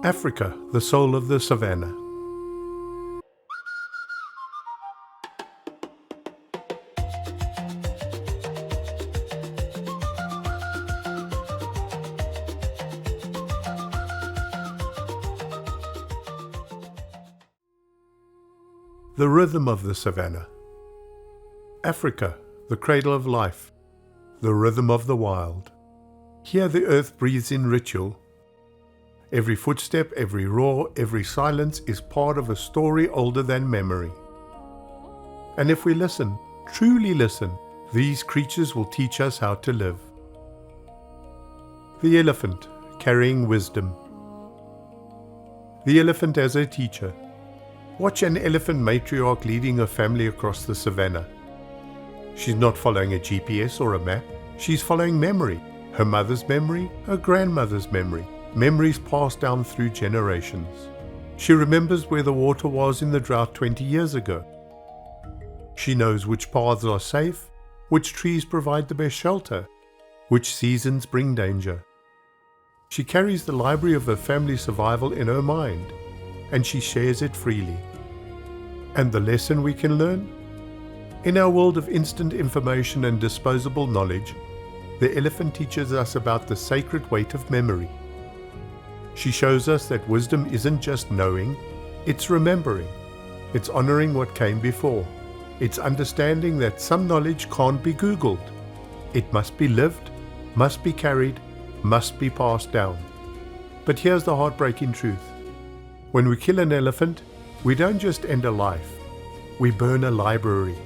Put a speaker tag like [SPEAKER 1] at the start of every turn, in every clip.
[SPEAKER 1] Africa, the soul of the Savanna. The rhythm of the Savanna. Africa, the cradle of life, the rhythm of the wild. Here the earth breathes in ritual. Every footstep, every roar, every silence is part of a story older than memory. And if we listen, truly listen, these creatures will teach us how to live. The elephant, carrying wisdom. The elephant as a teacher. Watch an elephant matriarch leading a family across the savannah. She's not following a GPS or a map, she's following memory. Her mother's memory, her grandmother's memory. Memories passed down through generations. She remembers where the water was in the drought 20 years ago. She knows which paths are safe, which trees provide the best shelter, which seasons bring danger. She carries the library of her family's survival in her mind, and she shares it freely. And the lesson we can learn? In our world of instant information and disposable knowledge, the elephant teaches us about the sacred weight of memory. She shows us that wisdom isn't just knowing, it's remembering. It's honoring what came before. It's understanding that some knowledge can't be Googled. It must be lived, must be carried, must be passed down. But here's the heartbreaking truth. When we kill an elephant, we don't just end a life. We burn a library.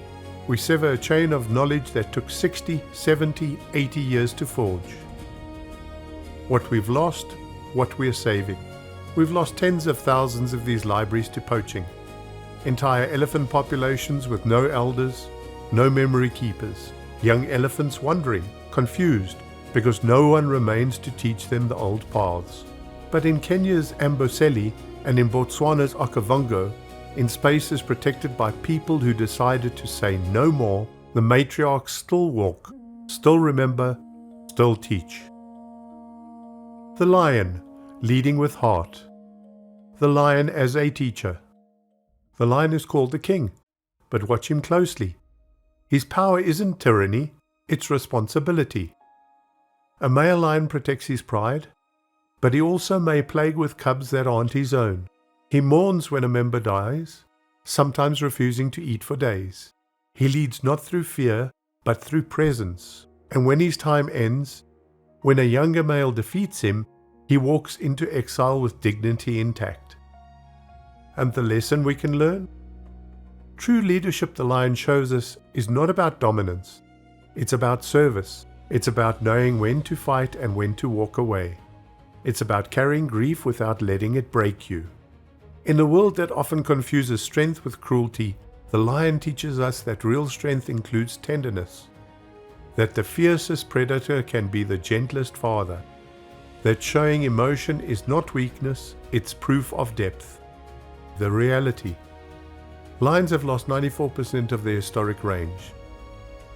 [SPEAKER 1] We sever a chain of knowledge that took 60, 70, 80 years to forge. What we've lost, what we're saving. We've lost tens of thousands of these libraries to poaching. Entire elephant populations with no elders, no memory keepers. Young elephants wandering, confused, because no one remains to teach them the old paths. But in Kenya's Amboseli and in Botswana's Okavango, in spaces protected by people who decided to say no more, the matriarchs still walk, still remember, still teach. The lion, leading with heart. The lion as a teacher. The lion is called the king, but watch him closely. His power isn't tyranny, it's responsibility. A male lion protects his pride, but he also may plague with cubs that aren't his own. He mourns when a member dies, sometimes refusing to eat for days. He leads not through fear, but through presence. And when his time ends, when a younger male defeats him, he walks into exile with dignity intact. And the lesson we can learn? True leadership, the lion shows us, is not about dominance. It's about service. It's about knowing when to fight and when to walk away. It's about carrying grief without letting it break you. In a world that often confuses strength with cruelty, the lion teaches us that real strength includes tenderness. That the fiercest predator can be the gentlest father. That showing emotion is not weakness, it's proof of depth. The reality. Lions have lost 94% of their historic range.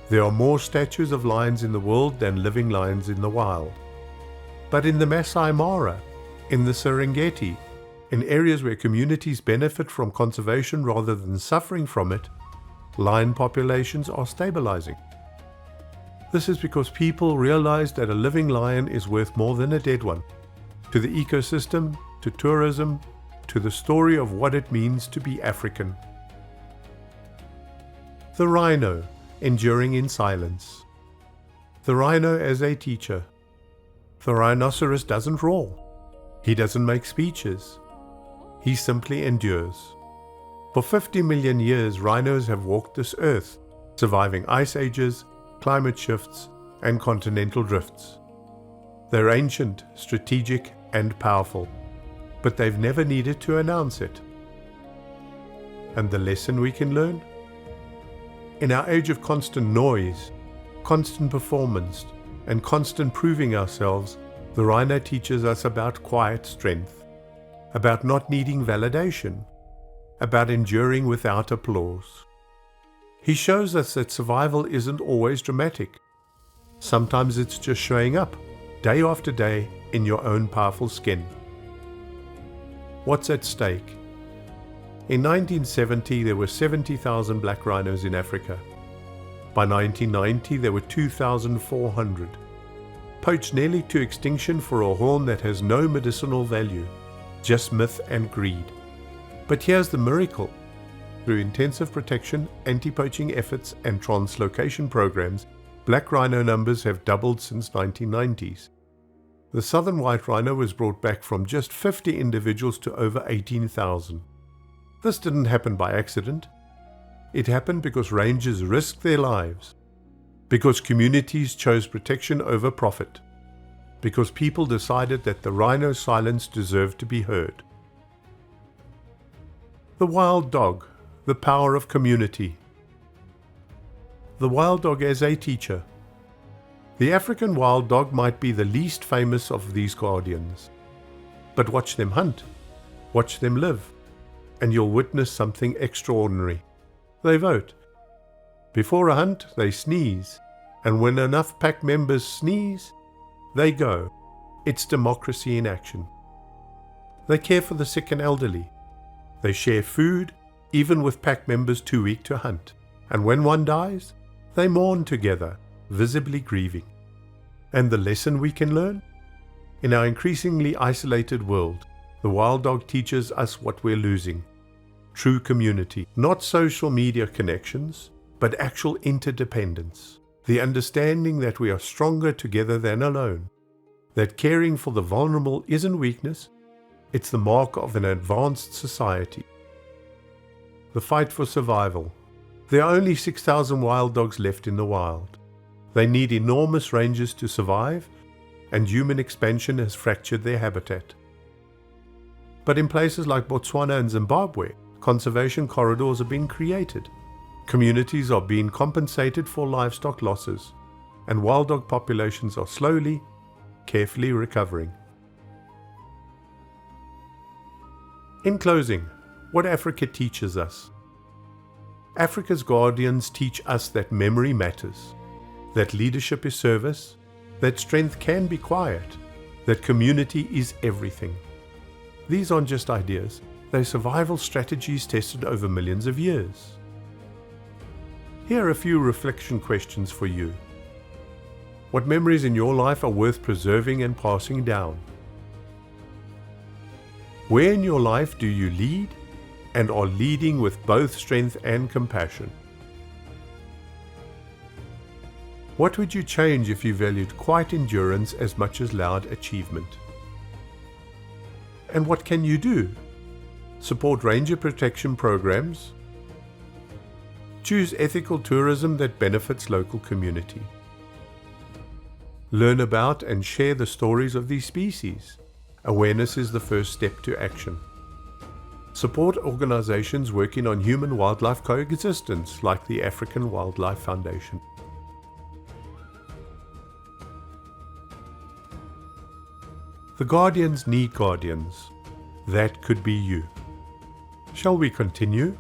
[SPEAKER 1] There are more statues of lions in the world than living lions in the wild. But in the Masai Mara, in the Serengeti, in areas where communities benefit from conservation rather than suffering from it, lion populations are stabilizing. This is because people realize that a living lion is worth more than a dead one. To the ecosystem, to tourism, to the story of what it means to be African. The rhino, enduring in silence. The rhino as a teacher. The rhinoceros doesn't roar. He doesn't make speeches. He simply endures. For 50 million years, rhinos have walked this earth, surviving ice ages, climate shifts, and continental drifts. They're ancient, strategic, and powerful, but they've never needed to announce it. And the lesson we can learn? In our age of constant noise, constant performance, and constant proving ourselves, the rhino teaches us about quiet strength, about not needing validation, about enduring without applause. He shows us that survival isn't always dramatic. Sometimes it's just showing up, day after day, in your own powerful skin. What's at stake? In 1970, there were 70,000 black rhinos in Africa. By 1990, there were 2,400. Poached nearly to extinction for a horn that has no medicinal value, just myth and greed. But here's the miracle. Through intensive protection, anti-poaching efforts and translocation programs, black rhino numbers have doubled since 1990s. The southern white rhino was brought back from just 50 individuals to over 18,000. This didn't happen by accident. It happened because rangers risked their lives, because communities chose protection over profit, because people decided that the rhino's silence deserved to be heard. The wild dog, the power of community. The wild dog as a teacher. The African wild dog might be the least famous of these guardians. But watch them hunt, watch them live, and you'll witness something extraordinary. They vote. Before a hunt, they sneeze, and when enough pack members sneeze, they go. It's democracy in action. They care for the sick and elderly. They share food, even with pack members too weak to hunt. And when one dies, they mourn together, visibly grieving. And the lesson we can learn? In our increasingly isolated world, the wild dog teaches us what we're losing. True community, not social media connections, but actual interdependence. The understanding that we are stronger together than alone. That caring for the vulnerable isn't weakness, it's the mark of an advanced society. The fight for survival. There are only 6,000 wild dogs left in the wild. They need enormous ranges to survive, and human expansion has fractured their habitat. But in places like Botswana and Zimbabwe, conservation corridors are being created. Communities are being compensated for livestock losses, and wild dog populations are slowly, carefully recovering. In closing, what Africa teaches us. Africa's guardians teach us that memory matters, that leadership is service, that strength can be quiet, that community is everything. These aren't just ideas, they're survival strategies tested over millions of years. Here are a few reflection questions for you. What memories in your life are worth preserving and passing down? Where in your life do you lead and are leading with both strength and compassion? What would you change if you valued quiet endurance as much as loud achievement? And what can you do? Support ranger protection programs. Choose ethical tourism that benefits local community. Learn about and share the stories of these species. Awareness is the first step to action. Support organizations working on human-wildlife coexistence like the African Wildlife Foundation. The guardians need guardians. That could be you. Shall we continue?